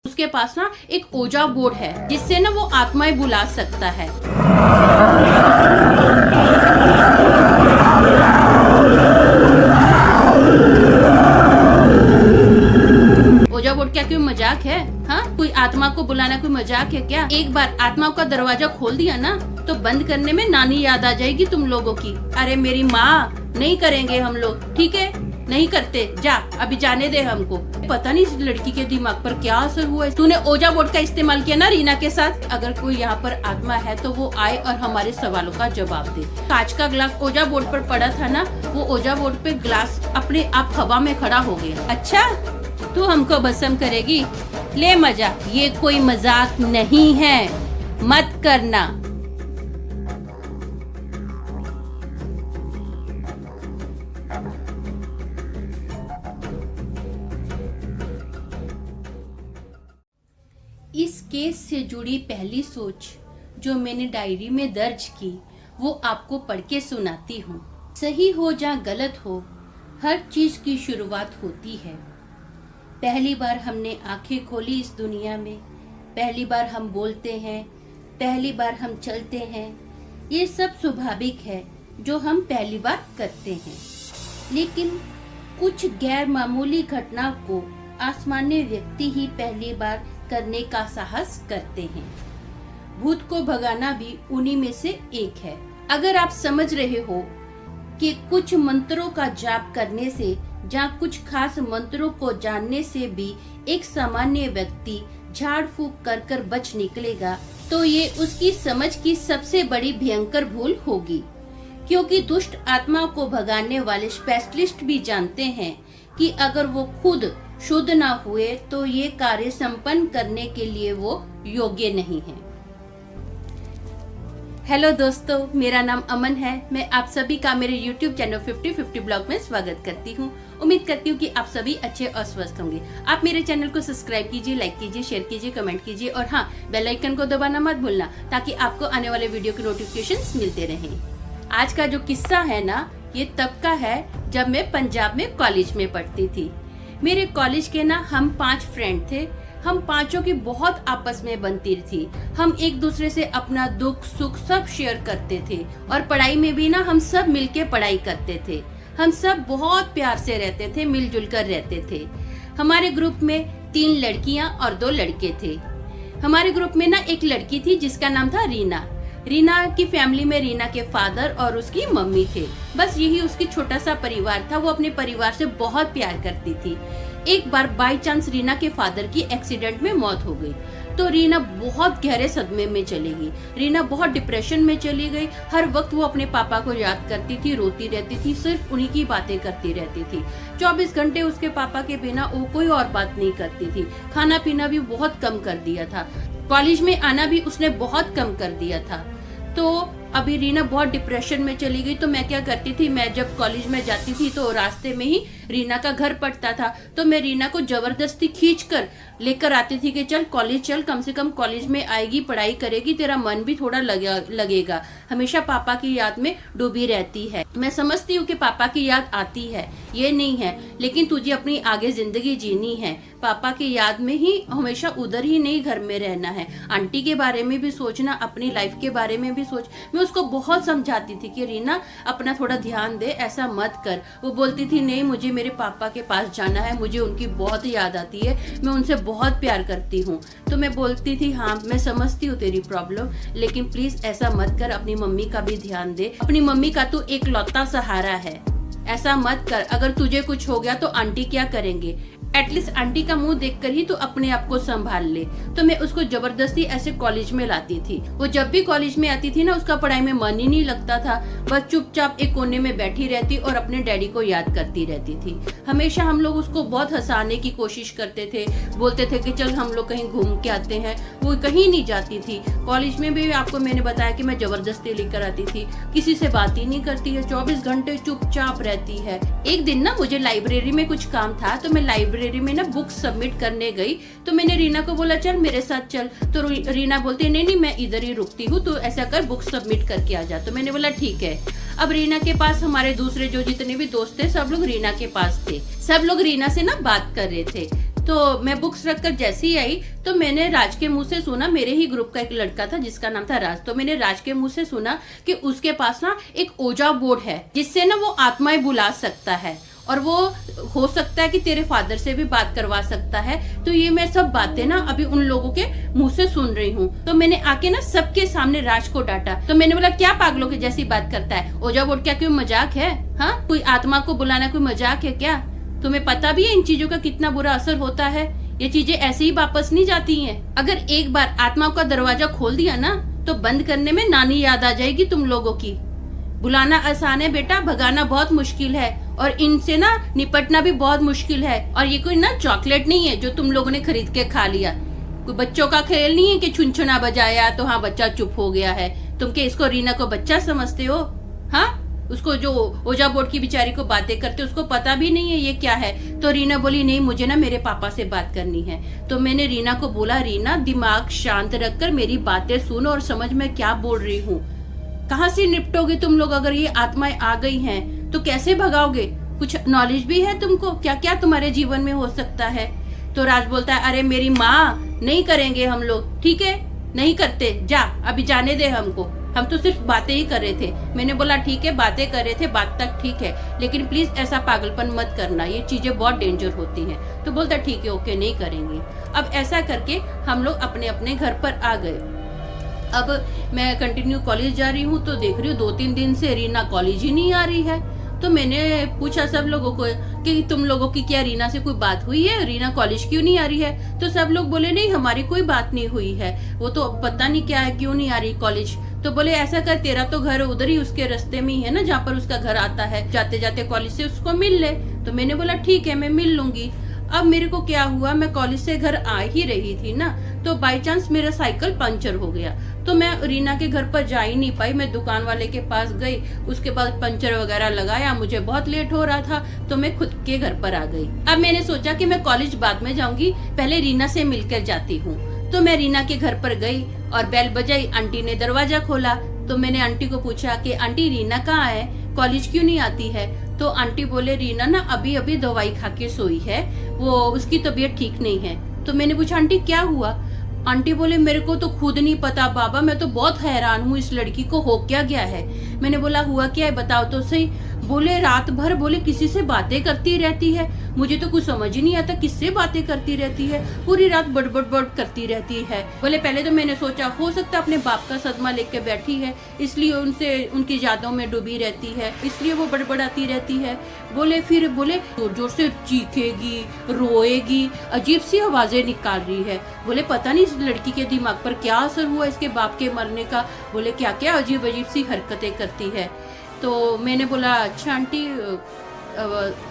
उसके पास ना एक ओजा बोर्ड है जिससे ना वो आत्माएं बुला सकता है। ओजा बोर्ड क्या कोई मजाक है? हाँ, कोई आत्मा को बुलाना कोई मजाक है क्या? एक बार आत्माओं का दरवाजा खोल दिया ना तो बंद करने में नानी याद आ जाएगी तुम लोगों की। अरे मेरी माँ, नहीं करेंगे हम लोग, ठीक है? नहीं करते, जा अभी जाने दे हमको। पता नहीं इस लड़की के दिमाग पर क्या असर हुआ है। तूने ओजा बोर्ड का इस्तेमाल किया ना रीना के साथ। अगर कोई यहाँ पर आत्मा है तो वो आए और हमारे सवालों का जवाब दे। कांच का ग्लास ओजा बोर्ड पर पड़ा था ना, वो ओजा बोर्ड पे ग्लास अपने आप हवा में खड़ा हो गया। अच्छा, तू हमको भस्म करेगी? ले मजा, ये कोई मजाक नहीं है, मत करना। इस केस से जुड़ी पहली सोच जो मैंने डायरी में दर्ज की वो आपको पढ़ के सुनाती हूँ। सही हो या गलत हो, हर चीज की शुरुआत होती है। पहली बार हमने आंखें खोली इस दुनिया में, पहली बार हम बोलते हैं, पहली बार हम चलते हैं। ये सब स्वाभाविक है जो हम पहली बार करते हैं। लेकिन कुछ गैर मामूली घटना को असामान्य व्यक्ति ही पहली बार करने का साहस करते हैं। भूत को भगाना भी उन्हीं में से एक है। अगर आप समझ रहे हो कि कुछ मंत्रों का जाप करने से या कुछ खास मंत्रों को जानने से भी एक सामान्य व्यक्ति झाड़ फूक कर कर बच निकलेगा, तो ये उसकी समझ की सबसे बड़ी भयंकर भूल होगी। क्योंकि दुष्ट आत्माओं को भगाने वाले स्पेशलिस्ट भी जानते हैं कि अगर वो खुद शुद्ध ना हुए तो ये कार्य संपन्न करने के लिए वो योग्य नहीं है। हेलो दोस्तों, मेरा नाम अमन है। मैं आप सभी का मेरे YouTube चैनल 50-50 ब्लॉग में स्वागत करती हूँ। उम्मीद करती हूँ कि आप सभी अच्छे और स्वस्थ होंगे। आप मेरे चैनल को सब्सक्राइब कीजिए, लाइक कीजिए, शेयर कीजिए, कमेंट कीजिए और हाँ, बेल आइकन को दबाना मत भूलना ताकि आपको आने वाले वीडियो के नोटिफिकेशंस मिलते रहें। आज का जो किस्सा है ना, ये तब का है जब मैं पंजाब में कॉलेज में पढ़ती थी। मेरे कॉलेज के ना हम 5 फ्रेंड थे। हम पांचों की बहुत आपस में बनती थी। हम एक दूसरे से अपना दुख सुख सब शेयर करते थे और पढ़ाई में भी ना हम सब मिलके पढ़ाई करते थे। हम सब बहुत प्यार से रहते थे, मिलजुल कर रहते थे। हमारे ग्रुप में 3 लड़कियां और 2 लड़के थे। हमारे ग्रुप में ना एक लड़की थी जिसका नाम था रीना। रीना की फैमिली में रीना के फादर और उसकी मम्मी थे। बस यही उसकी छोटा सा परिवार था। वो अपने परिवार से बहुत प्यार करती थी। एक बार बाय चांस रीना के फादर की एक्सीडेंट में मौत हो गई तो रीना बहुत गहरे सदमे में चली गई। रीना बहुत डिप्रेशन में चली गई। हर वक्त वो अपने पापा को याद करती थी, रोती रहती थी, सिर्फ उन्हीं की बातें करती रहती थी। 24 घंटे उसके पापा के बिना वो कोई और बात नहीं करती थी। खाना पीना भी बहुत कम कर दिया था। कॉलेज में आना भी उसने बहुत कम कर दिया था। तो अभी रीना बहुत डिप्रेशन में चली गई। तो मैं क्या करती थी, मैं जब कॉलेज में जाती थी तो रास्ते में ही रीना का घर पड़ता था। तो मैं रीना को जबरदस्ती खींच कर लेकर आती थी कि चल कॉलेज चल, कम से कम कॉलेज में आएगी, पढ़ाई करेगी, तेरा मन भी थोड़ा लगेगा। हमेशा पापा की याद में डूबी रहती है। मैं समझती हूँ कि पापा की याद आती है, ये नहीं है, लेकिन तुझे अपनी आगे जिंदगी जीनी है। पापा की याद में ही हमेशा उधर ही नहीं घर में रहना है। आंटी के बारे में भी सोचना, अपनी लाइफ के बारे में भी सोच। मैं उसको बहुत समझाती थी कि रीना अपना थोड़ा ध्यान दे, ऐसा मत कर। वो बोलती थी नहीं, मुझे मेरे पापा के पास जाना है, मुझे उनकी बहुत याद आती है, मैं उनसे बहुत प्यार करती हूँ। तो मैं बोलती थी हाँ मैं समझती हूँ तेरी प्रॉब्लम, लेकिन प्लीज ऐसा मत कर, अपनी मम्मी का भी ध्यान दे। अपनी मम्मी का तू एकलौता सहारा है, ऐसा मत कर। अगर तुझे कुछ हो गया तो आंटी क्या करेंगे? एटलीस्ट आंटी का मुंह देखकर ही तो अपने आप को संभाल ले। तो मैं उसको जबरदस्ती ऐसे कॉलेज में लाती थी। वो जब भी कॉलेज में आती थी ना, उसका पढ़ाई में मन ही नहीं लगता था। बस चुपचाप एक कोने में बैठी रहती और अपने डैडी को याद करती रहती थी। हमेशा हम लोग उसको बहुत हंसाने की कोशिश करते थे, बोलते थे कि चल हम लोग कहीं घूम के आते हैं। वो कहीं नहीं जाती थी। कॉलेज में भी आपको मैंने बताया कि मैं जबरदस्ती लेकर आती थी। किसी से बात ही नहीं करती है, 24 घंटे चुपचाप रहती है। एक दिन ना मुझे लाइब्रेरी में कुछ काम था तो मैं लाइब्रेरी में ना बुक सबमिट करने गई। तो मैंने रीना को बोला चल मेरे साथ चल। तो रीना बोलती नहीं नहीं मैं इधर ही रुकती हूँ, तो ऐसा कर बुक सबमिट करके आ जा। तो मैंने बोला ठीक है। अब रीना के पास हमारे दूसरे जो जितने भी दोस्त थे सब लोग रीना के पास थे। सब लोग रीना से ना बात कर रहे थे। तो मैं बुक्स रखकर जैसे ही आई तो मैंने राज के मुंह से सुना, मेरे ही ग्रुप का एक लड़का था जिसका नाम था राज, तो मैंने राज के मुंह से सुना कि उसके पास ना एक ओजा बोर्ड है जिससे ना वो आत्माएं बुला सकता है और वो हो सकता है कि तेरे फादर से भी बात करवा सकता है। तो ये मैं सब बातें ना अभी उन लोगों के मुंह से सुन रही हूँ। तो मैंने आके ना सबके सामने राज को डांटा। तो मैंने बोला क्या पागलों की जैसी बात करता है, ओजा बोर्ड क्या कोई मजाक है? हाँ, कोई आत्मा को बुलाना कोई मजाक है क्या? तुम्हें पता भी है इन चीजों का कितना बुरा असर होता है? ये चीजें ऐसे ही वापस नहीं जाती हैं। अगर एक बार आत्माओं का दरवाजा खोल दिया ना तो बंद करने में नानी याद आ जाएगी तुम लोगों की। बुलाना आसान है बेटा, भगाना बहुत मुश्किल है और इनसे ना निपटना भी बहुत मुश्किल है। और ये कोई ना चॉकलेट नहीं है जो तुम लोगों ने खरीद के खा लिया। कोई बच्चों का खेल नहीं है कि छुनछुना बजाया तो हाँ बच्चा चुप हो गया है। तुम के इसको रीना को बच्चा समझते हो? हाँ, उसको जो ओजा बोर्ड की बेचारी को बातें करते उसको पता भी नहीं है ये क्या है। तो रीना बोली नहीं, मुझे ना मेरे पापा से बात करनी है। तो मैंने रीना को बोला, रीना दिमाग शांत रखकर मेरी बातें सुन और समझ मैं क्या बोल रही हूँ। कहाँ से निपटोगे तुम लोग? अगर ये आत्माएं आ गई हैं तो कैसे भगाओगे? कुछ नॉलेज भी है तुमको? क्या क्या तुम्हारे जीवन में हो सकता है? तो राज बोलता है अरे मेरी माँ, नहीं करेंगे हम लोग, ठीक है नहीं करते, जा अभी जाने दे हमको, हम तो सिर्फ बातें ही कर रहे थे। मैंने बोला ठीक है बातें कर रहे थे, बात तक ठीक है, लेकिन प्लीज ऐसा पागलपन मत करना, ये चीजें बहुत डेंजर होती हैं। तो बोलता ठीक है ओके नहीं करेंगे। अब ऐसा करके हम लोग अपने अपने घर पर आ गए। अब मैं कंटिन्यू कॉलेज जा रही हूँ तो देख रही हूँ 2-3 दिन से रीना कॉलेज ही नहीं आ रही है। तो मैंने पूछा सब लोगों को कि तुम लोगों की क्या रीना से कोई बात हुई है, रीना कॉलेज क्यों नहीं आ रही है? तो सब लोग बोले नहीं हमारी कोई बात नहीं हुई है, वो तो पता नहीं क्या है क्यों नहीं आ रही कॉलेज। तो बोले ऐसा कर, तेरा तो घर उधर ही उसके रास्ते में ही है ना जहाँ पर उसका घर आता है, जाते जाते कॉलेज से उसको मिल ले। तो मैंने बोला ठीक है मैं मिल लूंगी। अब मेरे को क्या हुआ, मैं कॉलेज से घर आ ही रही थी ना, तो बाई चांस मेरा साइकिल पंचर हो गया। तो मैं रीना के घर पर जा ही नहीं पाई, मैं दुकान वाले के पास गई, उसके बाद पंचर वगैरह लगाया, मुझे बहुत लेट हो रहा था तो मैं खुद के घर पर आ गई। अब मैंने सोचा कि मैं कॉलेज बाद में जाऊंगी, पहले रीना से मिलकर जाती हूँ। तो मैं रीना के घर पर गई और बेल बजाई, आंटी ने दरवाजा खोला। तो मैंने आंटी को पूछा कि आंटी रीना कहाँ है, कॉलेज क्यों नहीं आती है? तो आंटी बोले रीना ना अभी अभी दवाई खा के सोई है, वो उसकी तबीयत ठीक नहीं है। तो मैंने पूछा आंटी क्या हुआ? आंटी बोले मेरे को तो खुद नहीं पता बाबा, मैं तो बहुत हैरान हूँ इस लड़की को हो क्या गया है। मैंने बोला हुआ क्या है बताओ तो सही। बोले रात भर बोले किसी से बातें करती रहती है, मुझे तो कुछ समझ ही नहीं आता किससे बातें करती रहती है, पूरी रात बड़बड़ बड़ करती रहती है। बोले पहले तो मैंने सोचा हो सकता अपने बाप का सदमा लेके बैठी है, इसलिए उनसे उनकी यादों में डूबी रहती है, इसलिए वो बड़बड़ाती रहती है। बोले फिर बोले जोर जोर से चीखेगी, रोएगी, अजीब सी आवाजें निकाल रही है। बोले पता नहीं इस लड़की के दिमाग पर क्या असर हुआ इसके बाप के मरने का, बोले क्या क्या अजीब अजीब सी हरकतें करती है। तो मैंने बोला अच्छा आंटी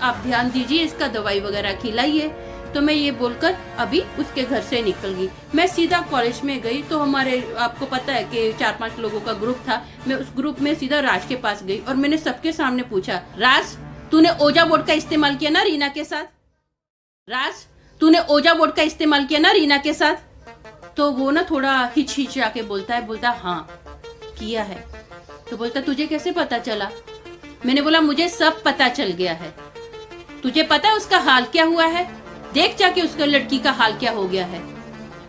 आप ध्यान दीजिए, इसका दवाई वगैरह खिलाइए। तो मैं ये बोलकर अभी उसके घर से निकल गई। मैं सीधा कॉलेज में गई तो हमारे आपको पता है कि 4-5 लोगों का ग्रुप था, मैं उस ग्रुप में सीधा राज के पास गई और मैंने सबके सामने पूछा राज तूने ओजा बोर्ड का इस्तेमाल किया ना रीना के साथ? राज तूने ओजा बोर्ड का इस्तेमाल किया ना रीना के साथ? तो वो ना थोड़ा हिच आके बोलता हाँ किया है। तो बोलता तुझे कैसे पता चला? मैंने बोला मुझे सब पता चल गया है। तुझे पता है उसका हाल क्या हुआ है? देख जाके उसका लड़की का हाल क्या हो गया है।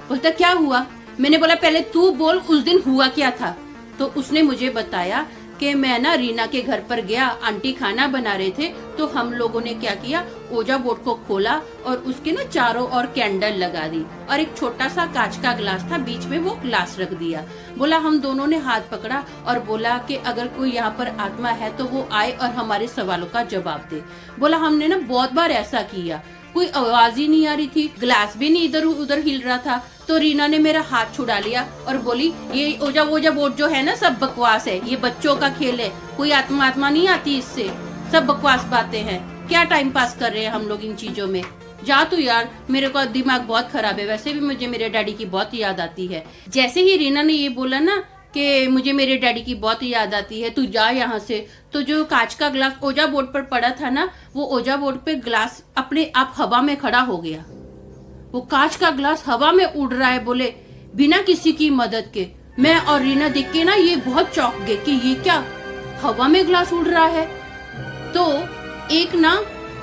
बोलता क्या हुआ? मैंने बोला पहले तू बोल उस दिन हुआ क्या था? तो उसने मुझे बताया कि मैं ना रीना के घर पर गया, आंटी खाना बना रहे थे तो हम लोगों ने क्या किया, ओजा बोर्ड को खोला और उसके ना चारों ओर कैंडल लगा दी और एक छोटा सा कांच का ग्लास था, बीच में वो ग्लास रख दिया। बोला हम दोनों ने हाथ पकड़ा और बोला कि अगर कोई यहाँ पर आत्मा है तो वो आए और हमारे सवालों का जवाब दे। बोला हमने ना बहुत बार ऐसा किया, कोई आवाज ही नहीं आ रही थी, ग्लास भी नहीं इधर उधर हिल रहा था। तो रीना ने मेरा हाथ छुड़ा लिया और बोली ये ओजा बोर्ड जो है ना सब बकवास है, ये बच्चों का खेल है, कोई आत्मा नहीं आती इससे, सब बकवास बातें हैं, क्या टाइम पास कर रहे हैं हम लोग इन चीजों में। जा तू यार, मेरे को दिमाग बहुत खराब है, वैसे भी मुझे मेरे डैडी की बहुत याद आती है। जैसे ही रीना ने ये बोला ना कि मुझे मेरे डैडी की बहुत याद आती है, तू जा यहाँ से, तो जो कांच का ग्लास ओजा बोर्ड पर पड़ा था ना, वो ओजा बोर्ड पे ग्लास अपने आप हवा में खड़ा हो गया। वो कांच का ग्लास हवा में उड़ रहा है, बोले बिना किसी की मदद के। मैं और रीना देख के ना ये बहुत चौंक गए कि ये क्या, हवा में ग्लास उड़ रहा है। तो एक ना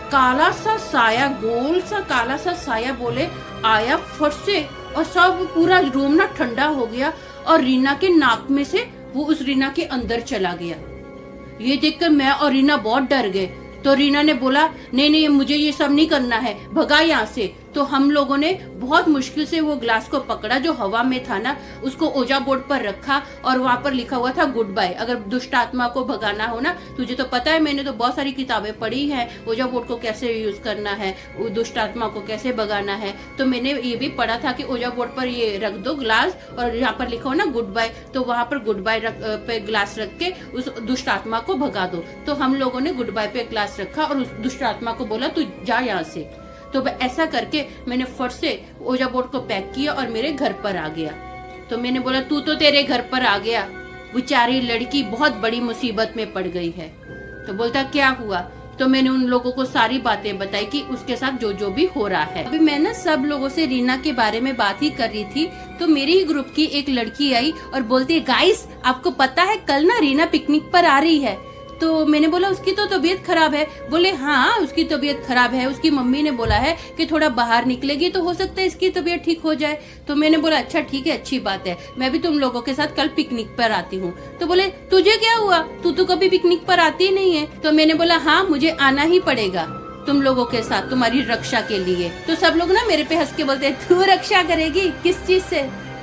काला सा साया, गोल सा काला सा साया बोले आया फट से, और सब पूरा रूम ना ठंडा हो गया और रीना के नाक में से वो उस रीना के अंदर चला गया। ये देखकर मैं और रीना बहुत डर गए। तो रीना ने बोला नहीं नहीं मुझे ये सब नहीं करना है, भगा यहाँ से। तो हम लोगों ने बहुत मुश्किल से वो ग्लास को पकड़ा जो हवा में था ना, उसको ओजा बोर्ड पर रखा और वहां पर लिखा हुआ था गुड बाय। अगर दुष्ट आत्मा को भगाना हो ना, तुझे तो पता है, मैंने तो बहुत सारी किताबें पढ़ी हैं ओजा बोर्ड को कैसे यूज करना है, दुष्ट आत्मा को कैसे भगाना है। तो मैंने ये भी पढ़ा था कि ओजा बोर्ड पर ये रख दो ग्लास और यहाँ पर लिखा हो ना गुड बाय, तो वहां पर गुड बाय पे ग्लास रख के उस दुष्ट आत्मा को भगा दो। तो हम लोगों ने गुड बाय पे ग्लास रखा और उस दुष्ट आत्मा को बोला तू जा यहाँ से। तो ऐसा करके मैंने फट से ओजा बोर्ड को पैक किया और मेरे घर पर आ गया। तो मैंने बोला तू तो तेरे घर पर आ गया, बेचारी लड़की बहुत बड़ी मुसीबत में पड़ गई है। तो बोलता क्या हुआ? तो मैंने उन लोगों को सारी बातें बताई कि उसके साथ जो जो भी हो रहा है। अभी मैं ना सब लोगों से रीना के बारे में बात ही कर रही थी, तो मेरे ही ग्रुप की एक लड़की आई और बोलती है गाइस आपको पता है कल ना रीना पिकनिक पर आ रही है। तो मैंने बोला उसकी तो तबीयत खराब है। बोले हाँ उसकी तबीयत खराब है, उसकी मम्मी ने बोला है कि थोड़ा बाहर निकलेगी तो हो सकता है इसकी तबीयत ठीक हो जाए। तो मैंने बोला अच्छा ठीक है, अच्छी बात है, मैं भी तुम लोगों के साथ कल पिकनिक पर आती हूँ। तो बोले तुझे क्या हुआ, तू तो कभी पिकनिक पर आती नहीं है। तो मैंने बोला हाँ मुझे आना ही पड़ेगा तुम लोगों के साथ तुम्हारी रक्षा के लिए। तो सब लोग ना मेरे पे हंस के बोलते तू रक्षा करेगी किस चीज से?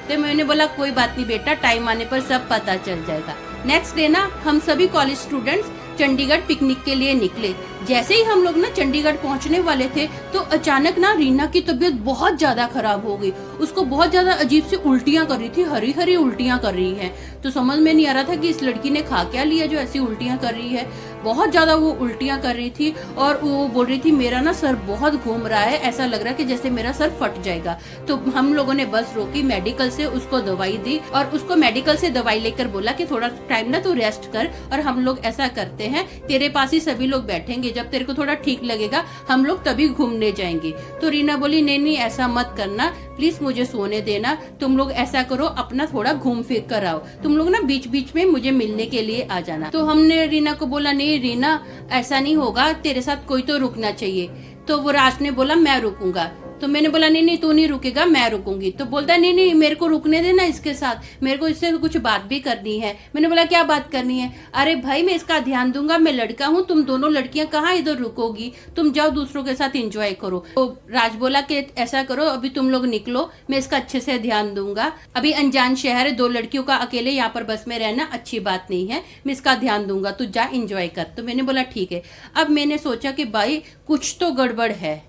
तो मैंने बोला कोई बात नहीं बेटा, टाइम आने पर सब पता चल जाएगा। नेक्स्ट डे ना हम सभी कॉलेज स्टूडेंट्स चंडीगढ़ पिकनिक के लिए निकले। जैसे ही हम लोग ना चंडीगढ़ पहुंचने वाले थे तो अचानक ना रीना की तबीयत बहुत ज्यादा खराब हो गई। उसको बहुत ज्यादा अजीब सी उल्टियां कर रही थी, हरी हरी उल्टियां कर रही है। तो समझ में नहीं आ रहा था कि इस लड़की ने खा क्या लिया जो ऐसी उल्टियां कर रही है। बहुत ज्यादा वो उल्टियां कर रही थी और वो बोल रही थी मेरा ना सर बहुत घूम रहा है, ऐसा लग रहा है कि जैसे मेरा सर फट जाएगा। तो हम लोगों ने बस रोकी, मेडिकल से उसको दवाई दी और उसको मेडिकल से दवाई लेकर बोला कि थोड़ा टाइम ना तू रेस्ट कर, और हम लोग ऐसा करते हैं तेरे पास ही सभी लोग बैठेंगे, जब तेरे को थोड़ा ठीक लगेगा हम लोग तभी घूमने जाएंगे। तो रीना बोली नहीं नहीं ऐसा मत करना, प्लीज मुझे सोने देना, तुम लोग ऐसा करो अपना थोड़ा घूम फिर कर आओ, तुम लोग ना बीच बीच में मुझे मिलने के लिए आ जाना। तो हमने रीना को बोला नहीं रीना ऐसा नहीं होगा, तेरे साथ कोई तो रुकना चाहिए। तो वो राज ने बोला मैं रुकूंगा। तो मैंने बोला नहीं नहीं तू नहीं रुकेगा, मैं रुकूंगी। तो बोलता नहीं नहीं मेरे को रुकने देना इसके साथ, मेरे को इससे कुछ बात भी करनी है। मैंने बोला क्या बात करनी है? अरे भाई मैं इसका ध्यान दूंगा, मैं लड़का हूँ, तुम दोनों लड़कियां कहाँ इधर रुकोगी, तुम जाओ दूसरों के साथ एंजॉय करो। तो राज बोला कि ऐसा करो अभी तुम लोग निकलो, मैं इसका अच्छे से ध्यान दूंगा, अभी अनजान शहर है, दो लड़कियों का अकेले यहाँ पर बस में रहना अच्छी बात नहीं है, मैं इसका ध्यान दूंगा, तू जा एंजॉय कर। तो मैंने बोला ठीक है। अब मैंने सोचा कि भाई कुछ तो गड़बड़ है,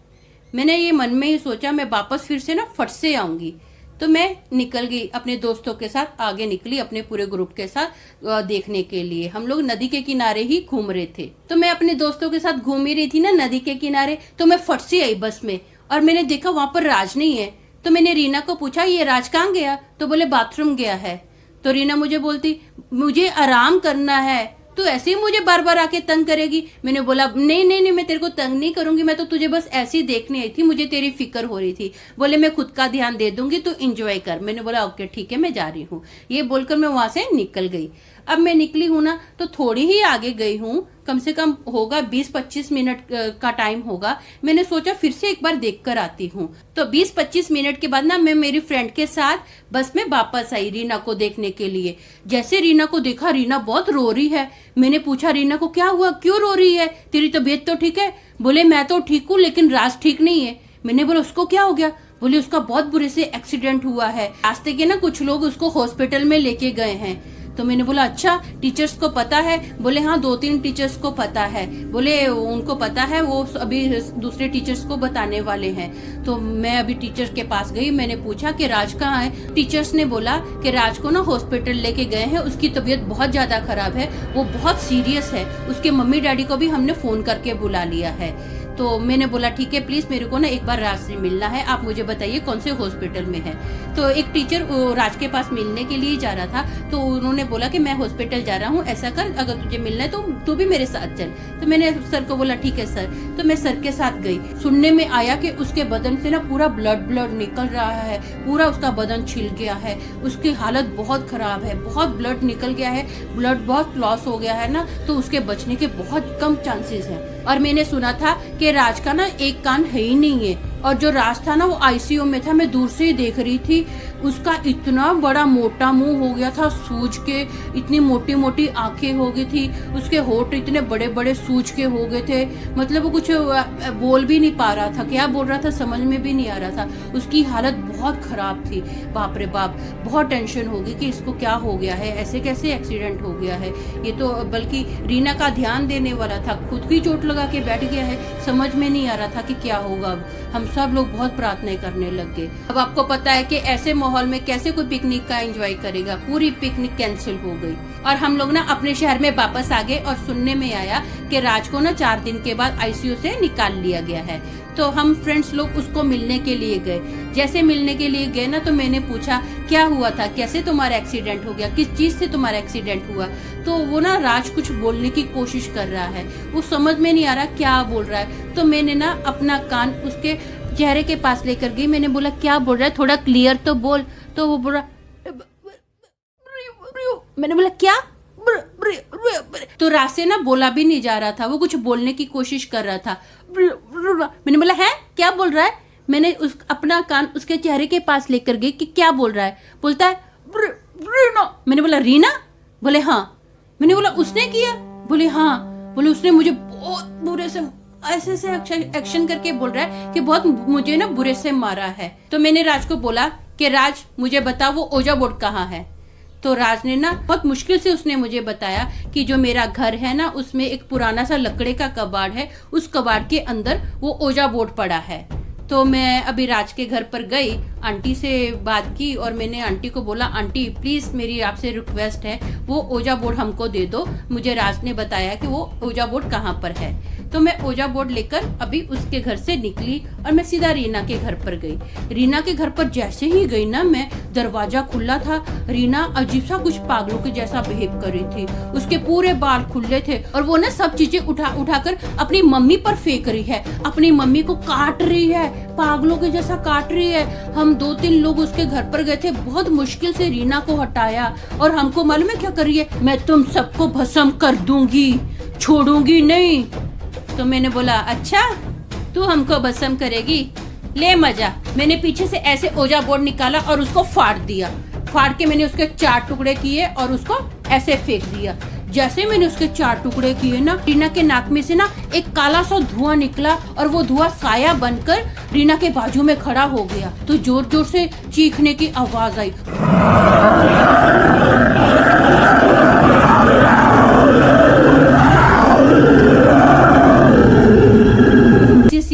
मैंने ये मन में ही सोचा मैं वापस फिर से ना फट से आऊंगी। तो मैं निकल गई अपने दोस्तों के साथ, आगे निकली अपने पूरे ग्रुप के साथ देखने के लिए। हम लोग नदी के किनारे ही घूम रहे थे, तो मैं अपने दोस्तों के साथ घूम ही रही थी ना नदी के किनारे। तो मैं फट से आई बस में और मैंने देखा वहां पर राज नहीं है। तो मैंने रीना को पूछा ये राज कहाँ गया? तो बोले बाथरूम गया है। तो रीना मुझे बोलती मुझे आराम करना है, तो ऐसे ही मुझे बार बार आके तंग करेगी। मैंने बोला नहीं नहीं नहीं मैं तेरे को तंग नहीं करूंगी, मैं तो तुझे बस ऐसे ही देखने आई थी, मुझे तेरी फिक्र हो रही थी। बोले मैं खुद का ध्यान दे दूंगी, तू एंजॉय कर। मैंने बोला ओके ठीक है मैं जा रही हूँ। ये बोलकर मैं वहां से निकल गई। अब मैं निकली हूँ ना तो थोड़ी ही आगे गई हूँ, कम से कम होगा 20-25 मिनट का टाइम होगा। मैंने सोचा फिर से एक बार देख कर आती हूँ। तो 20-25 मिनट के बाद ना मैं मेरी फ्रेंड के साथ बस में वापस आई रीना को देखने के लिए। जैसे रीना को देखा, रीना बहुत रो रही है। मैंने पूछा रीना को क्या हुआ, क्यों रो रही है, तेरी तबीयत तो ठीक है? बोले मैं तो ठीक हूँ लेकिन राज ठीक नहीं है। मैंने बोला उसको क्या हो गया? बोले उसका बहुत बुरे से एक्सीडेंट हुआ है, रास्ते के ना कुछ लोग उसको हॉस्पिटल में लेके गए हैं। तो मैंने बोला अच्छा टीचर्स को पता है? बोले हाँ 2-3 टीचर्स को पता है। बोले उनको पता है, वो अभी दूसरे टीचर्स को बताने वाले हैं। तो मैं अभी टीचर के पास गई, मैंने पूछा कि राज कहाँ है? टीचर्स ने बोला कि राज को ना हॉस्पिटल लेके गए हैं, उसकी तबीयत बहुत ज्यादा खराब है, वो बहुत सीरियस है, उसके मम्मी डैडी को भी हमने फोन करके बुला लिया है। तो मैंने बोला ठीक है प्लीज मेरे को ना एक बार राज से मिलना है, आप मुझे बताइए कौन से हॉस्पिटल में है। तो एक टीचर राज के पास मिलने के लिए जा रहा था, तो उन्होंने बोला कि मैं हॉस्पिटल जा रहा हूँ, ऐसा कर अगर तुझे मिलना है तो तू भी मेरे साथ चल। तो मैंने सर को बोला ठीक है सर। तो मैं सर के साथ गई। सुनने में आया कि उसके बदन से ना पूरा ब्लड निकल रहा है, पूरा उसका बदन छिल गया है, उसकी हालत बहुत खराब है, बहुत ब्लड निकल गया है, ब्लड बहुत लॉस हो गया है ना, तो उसके बचने के बहुत कम चांसेस हैं। और मैंने सुना था कि राज का ना एक कान है ही नहीं है, और जो राज था ना वो आईसीयू में था। मैं दूर से ही देख रही थी, उसका इतना बड़ा मोटा मुंह हो गया था सूज के, इतनी मोटी मोटी आंखें हो गई थी, उसके होठ इतने बड़े बड़े सूज के हो गए थे। मतलब वो कुछ बोल भी नहीं पा रहा था, क्या बोल रहा था समझ में भी नहीं आ रहा था। उसकी हालत बहुत खराब थी। बाप रे बाप, बहुत टेंशन हो गई कि इसको क्या हो गया है, ऐसे कैसे एक्सीडेंट हो गया है ये तो। बल्कि रीना का ध्यान देने वाला था, खुद की चोट लगा के बैठ गया है। समझ में नहीं आ रहा था कि क्या होगा। अब हम सब लोग बहुत प्रार्थनाएं करने लग गए। अब आपको पता है कि ऐसे माहौल में कैसे कोई पिकनिक का एंजॉय करेगा। पूरी पिकनिक कैंसिल हो गई और हम लोग ना अपने शहर में वापस आ गए। और सुनने में आया कि राज को ना 4 दिन के बाद आईसीयू से निकाल लिया गया है। तो हम फ्रेंड्स लोग उसको मिलने के लिए गए। जैसे मिलने के लिए गए ना, तो मैंने पूछा क्या हुआ था, कैसे तुम्हारा एक्सीडेंट हो गया, किस चीज से तुम्हारा एक्सीडेंट हुआ। तो वो ना राज कुछ बोलने की कोशिश कर रहा है, वो समझ में नहीं आ रहा क्या बोल रहा है। तो मैंने ना अपना कान उसके चेहरे के पास लेकर गई। मैंने बोला क्या बोल रहा है, थोड़ा क्लियर तो बोल। तो वो बोला, मैंने बोला क्या। तो राज से ना बोला भी नहीं जा रहा था, वो कुछ बोलने की कोशिश कर रहा था। मैंने बोला है क्या बोल रहा है। मैंने अपना कान उसके चेहरे के पास लेकर गई कि क्या बोल रहा है। बोलता है रीना। मैंने बोला रीना। बोले हाँ। मैंने बोला उसने किया। बोले हाँ। बोले उसने मुझे बहुत बुरे से ऐसे एक्शन करके बोल रहा है कि बहुत मुझे ना बुरे से मारा है। तो मैंने राज को बोला कि राज मुझे बता वो ओजा बोर्ड कहाँ है। तो राज ने ना बहुत मुश्किल से उसने मुझे बताया कि जो मेरा घर है ना उसमें एक पुराना सा लकड़े का कबाड़ है, उस कबाड़ के अंदर वो ओजा बोर्ड पड़ा है। तो मैं अभी राज के घर पर गई, आंटी से बात की और मैंने आंटी को बोला आंटी प्लीज मेरी आपसे रिक्वेस्ट है वो ओजा बोर्ड हमको दे दो। मुझे राज ने बताया कि वो ओजा बोर्ड कहाँ पर है। तो मैं ओजा बोर्ड लेकर अभी उसके घर से निकली और मैं सीधा रीना के घर पर गई। रीना के घर पर जैसे ही गई ना मैं, दरवाजा खुला था। रीना अजीब सा कुछ पागलों के जैसा बिहेव कर रही थी, उसके पूरे बाल खुले थे और वो ना सब चीजें उठाकर अपनी मम्मी पर फेंक रही है, अपनी मम्मी को काट रही है, पागलों के जैसा काट रही है। हम 2-3 लोग उसके घर पर गए थे, बहुत मुश्किल से रीना को हटाया और हमको मालूम है क्या कर रही है, मैं तुम सबको भस्म कर दूंगी, छोड़ूंगी नहीं। तो मैंने बोला अच्छा तू हमको भस्म करेगी, ले मजा। मैंने पीछे से ऐसे ओजा बोर्ड निकाला और उसको फाड़ दिया। फाड़ के मैंने उसके 4 टुकड़े किए और उसको ऐसे फेंक दिया। जैसे मैंने उसके 4 टुकड़े किए ना, रीना के नाक में से ना एक काला सा धुआं निकला और वो धुआं साया बनकर रीना के बाजू में खड़ा हो गया। तो जोर जोर से चीखने की आवाज आई।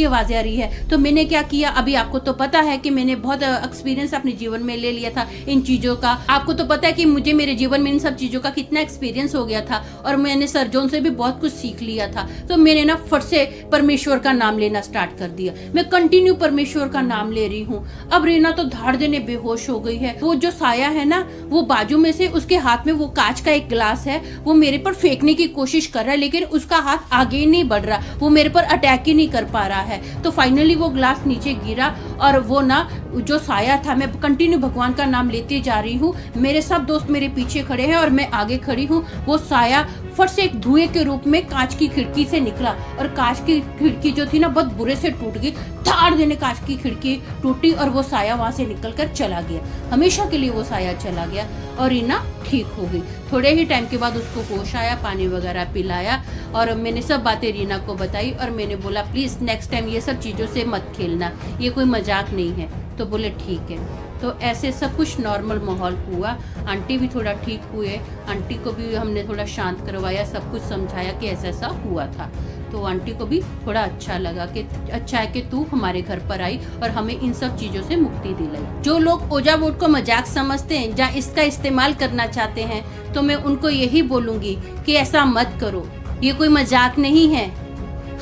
आवाजें आ रही है। तो मैंने क्या किया, अभी आपको तो पता है कि मैंने बहुत एक्सपीरियंस अपने जीवन में ले लिया था इन चीजों का। आपको तो पता है कि मुझे मेरे जीवन में इन सब चीजों का कितना एक्सपीरियंस हो गया था और मैंने सरजोन से भी बहुत कुछ सीख लिया था। तो मैंने ना फट से परमेश्वर का नाम लेना स्टार्ट कर दिया। मैं कंटिन्यू परमेश्वर का नाम ले रही हूँ। अब रीना तो धाड़ देने बेहोश हो गई है। वो जो साया है ना, वो बाजू में से उसके हाथ में वो कांच का एक ग्लास है, वो मेरे पर फेंकने की कोशिश कर रहा है, लेकिन उसका हाथ आगे ही नहीं बढ़ रहा, वो मेरे पर अटैक ही नहीं कर पा रहा है। तो फाइनली वो ग्लास नीचे गिरा और वो ना जो साया था, मैं कंटिन्यू भगवान का नाम लेते जा रही हूँ। मेरे सब दोस्त मेरे पीछे खड़े हैं और मैं आगे खड़ी हूँ। वो साया फट से एक धुएं के रूप में कांच की खिड़की से निकला और कांच की खिड़की जो थी ना बहुत बुरे से टूट गई। धाड़ देने कांच की खिड़की टूटी और वो साया वहां से निकलकर चला गया। हमेशा के लिए वो साया चला गया और रीना ठीक हो गई। थोड़े ही टाइम के बाद उसको होश आया, पानी वगैरह पिलाया और मैंने सब बातें रीना को बताई और मैंने बोला प्लीज नेक्स्ट टाइम ये सब चीजों से मत खेलना, ये कोई मजाक नहीं है। तो बोले ठीक है। तो ऐसे सब कुछ नॉर्मल माहौल हुआ। आंटी भी थोड़ा ठीक हुए, आंटी को भी हमने थोड़ा शांत करवाया, सब कुछ समझाया कि ऐसा ऐसा हुआ था। तो आंटी को भी थोड़ा अच्छा लगा कि अच्छा है कि तू हमारे घर पर आई और हमें इन सब चीजों से मुक्ति दिलाई। जो लोग ओजा बोर्ड को मजाक समझते हैं या इसका इस्तेमाल करना चाहते हैं, तो मैं उनको यही बोलूंगी कि ऐसा मत करो, ये कोई मजाक नहीं है।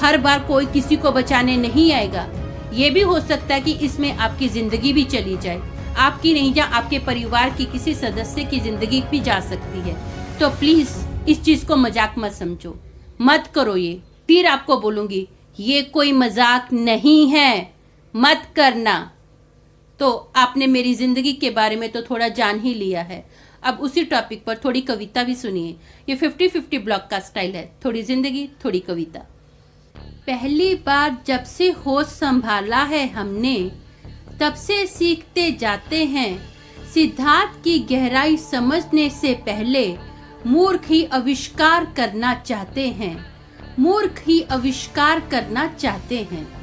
हर बार कोई किसी को बचाने नहीं आएगा। ये भी हो सकता है कि इसमें आपकी जिंदगी भी चली जाए, आपकी नहीं या आपके परिवार की किसी सदस्य की जिंदगी भी जा सकती है। तो प्लीज इस चीज को मजाक मत समझो, मत करो ये। फिर आपको बोलूंगी ये कोई मजाक नहीं है, मत करना। तो आपने मेरी जिंदगी के बारे में तो थोड़ा जान ही लिया है। अब उसी टॉपिक पर थोड़ी कविता भी सुनिए। ये 50-50 ब्लॉग का स्टाइल है, थोड़ी जिंदगी थोड़ी कविता। पहली बार जब से होश संभाला है हमने, तब से सीखते जाते हैं। सिद्धार्थ की गहराई समझने से पहले मूर्ख ही आविष्कार करना चाहते हैं, मूर्ख ही आविष्कार करना चाहते हैं।